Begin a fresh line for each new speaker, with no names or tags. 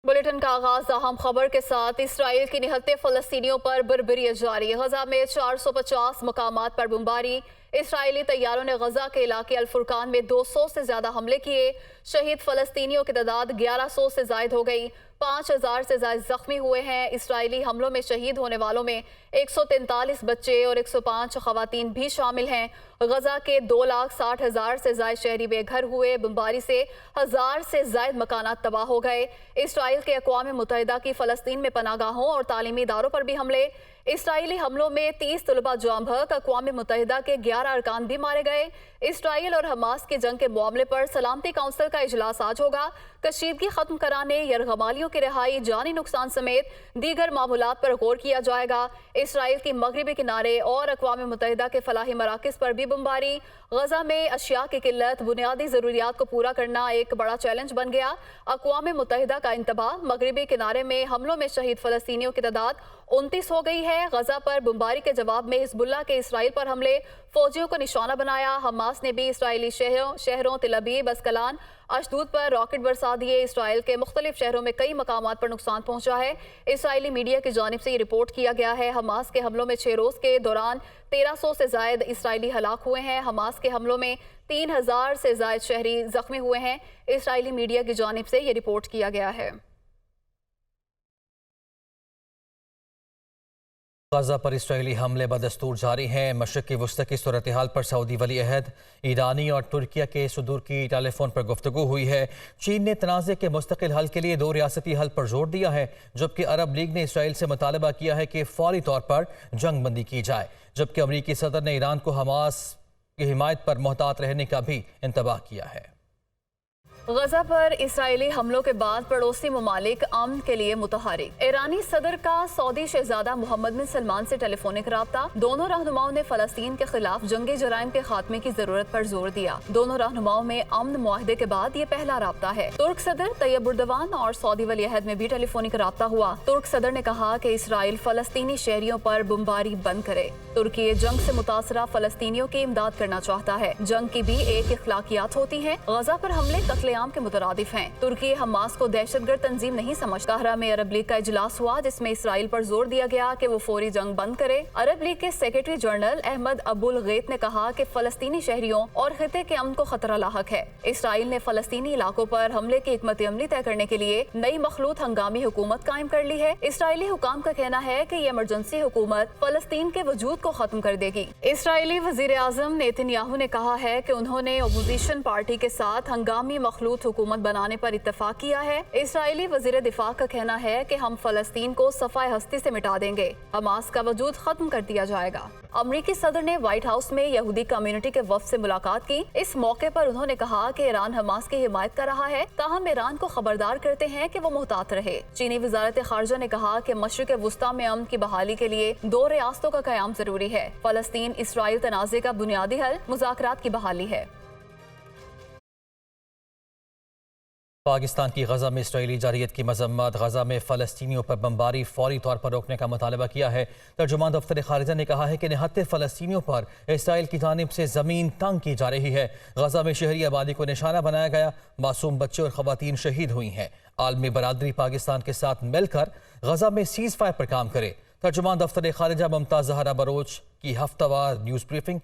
Bulletin का आगाज अहम खबर के साथ। इसराइल की निहत्ते फलस्तीनियों पर बर्बरी जारी। गजा में 450 मकामात पर बमबारी। इसराइली तैयारों ने गजा के इलाके अल-फुरकान में 200 से ज्यादा हमले किए। शहीद फलस्तीनियों की तादाद 1100 से जायद हो गई। 5000 से ज्यादा जख्मी हुए हैं। इसराइली हमलों में शहीद होने वालों में 143 बच्चे और 105 खवातीन भी शामिल हैं। गजा के 2,60,000 से ज्यादा शहरी बेघर हुए। बमबारी से 1000 से ज्यादा मकानात तबाह हो गए। इसराइल के अक़वाम मुत्तहिदा की फलस्तीन में पनागाहों और तालीमी इदारों पर भी हमले। इसराइली हमलों में 30 तलबा जाम बहक। अक़वाम मुत्तहिदा के 11 अरकान भी मारे गए। इसराइल और हमास की जंग के मामले पर सलामती काउंसिल का इजलास आज होगा। कशीदगी खत्म कराने, यरगमालियों की रिहाई, जानी नुकसान समेत दीगर मामूलात पर गौर किया जाएगा। इसराइल की मगरबी किनारे और अक़वाम मुत्तहिदा के फलाही मराकिज़ पर भी बमबारी। गजा में अशिया की किल्लत, बुनियादी ज़रूरियात को पूरा करना एक बड़ा चैलेंज बन गया। अक़वाम मुत्तहिदा का इंतबाह। मगरबी किनारे में हमलों में शहीद फलस्तीनियों की तादाद 29 हो गई है। गजा पर बमबारी के जवाब में हिजबुल्लाह के इसराइल पर हमले, फौजियों को निशाना बनाया। हमास ने भी इसराइली शहरों तिल अबीब, अस्कलान, अशदूद पर रॉकेट बरसा दिए। इसराइल के मुख्तलिफ शहरों में कई मकामात पर नुकसान पहुंचा है। इसराइली मीडिया की जानिब से ये रिपोर्ट किया गया है। हमास के हमलों में 6 रोज़ के दौरान 1300 से जायद इसराइली हलाक हुए हैं। हमास के हमलों में 3000 से जायद शहरी जख्मी हुए हैं। इसराइली मीडिया की जानिब से ये रिपोर्ट किया गया है।
गाजा पर इसराइली हमले बदस्तूर जारी हैं। मशरक़ी वस्ती की सूरत हाल पर सऊदी वली अहद, ईरानी और तुर्किया के सदूर की टेलीफोन पर गुफ्तगू हुई है। चीन ने तनाज़े के मुस्तकिल हल के लिए 2 रियासती हल पर जोर दिया है, जबकि अरब लीग ने इसराइल से मुतालबा किया है कि फौरी तौर पर जंग बंदी की जाए। जबकि अमरीकी सदर ने ईरान को हमास की हिमायत पर मोहतात रहने का भी इंतबाह किया है।
गजा पर इसराइली हमलों के बाद पड़ोसी ममालिक अमन के लिए मुतहरिक। ईरानी सदर का सऊदी शहजादा मोहम्मद बिन सलमान से टेलीफोनिक राब्ता। दोनों रहनुमाओं ने फलस्तीन के खिलाफ जंगी जराइम के खात्मे की जरूरत पर जोर दिया। दोनों रहनुमाओं में अमन मुआहदे के बाद ये पहला राब्ता है। तुर्क सदर तैयब उर्दवान और सऊदी वली अहद में भी टेलीफोनिक राब्ता हुआ। तुर्क सदर ने कहा कि इसराइल फलस्तीनी शहरियों पर बमबारी बंद करे। तुर्की जंग से मुतासरा फलस्तीनियों की इमदाद करना चाहता है। जंग की भी एक इखलाकियात होती है। गजा पर हमले कत्लेआम के मुतरादिफ हैं। तुर्की हमास को दहशतगर्द तंजीम नहीं समझता। काहिरा में अरब लीग का इजलास हुआ, जिसमें इसराइल पर जोर दिया गया कि वो फौरी जंग बंद करे। अरब लीग के सेक्रेटरी जनरल अहमद अबुल गैत ने कहा कि फलस्तीनी शहरियों और खिते के अमन को खतरा लाहक है। इसराइल ने फलस्तीनी इलाकों पर हमले की हिकमत अमली तय करने के लिए नई मखलूत हंगामी हुकूमत कायम कर ली है। इसराइली हुकाम का कहना है कि ये इमरजेंसी हुकूमत फलस्तीन के वजूद को खत्म कर देगी। इसराइली वजीर आजम नेतन्याहू ने कहा है कि उन्होंने अपोजिशन पार्टी के साथ हंगामी मखलूत हुकूमत बनाने पर इत्तफाक किया है। इसराइली वजीर दिफा का कहना है कि हम फलस्तीन को सफाए हस्ती से मिटा देंगे। हमास का वजूद खत्म कर दिया जाएगा। अमरीकी सदर ने व्हाइट हाउस में यहूदी कम्युनिटी के वफ्द से मुलाकात की। इस मौके पर उन्होंने कहा कि ईरान हमास की हिमायत कर रहा है, ताहम ईरान को खबरदार करते हैं कि वो मुहतात रहे। चीनी वजारत खारजा ने कहा कि मशरिक वुस्ता में अमन की बहाली के लिए 2 रियासतों का क़याम जरूरी है। फलस्तीन इसराइल तनाज़े का बुनियादी हल मुज़ाकरात की बहाली है।
पाकिस्तान की गजा में इसराइली जारियत की मजम्मत। गजा में फ़लस्तीनियों पर बमबारी फौरी तौर पर रोकने का मुतालबा किया है। तर्जुमान दफ्तर खारिजा ने कहा है कि निहत्ते फ़लस्तीनियों पर इसराइल की जानिब से ज़मीन तंग की जा रही है। गजा में शहरी आबादी को निशाना बनाया गया। मासूम बच्चे और ख़वातीन शहीद हुई हैं। आलमी बरादरी पाकिस्तान के साथ मिलकर गजा में सीज़ फायर पर काम करे। तर्जुमान दफ्तर खारिजा मुमताज़ ज़हरा बरोच की हफ्तावार न्यूज़ ब्रीफिंग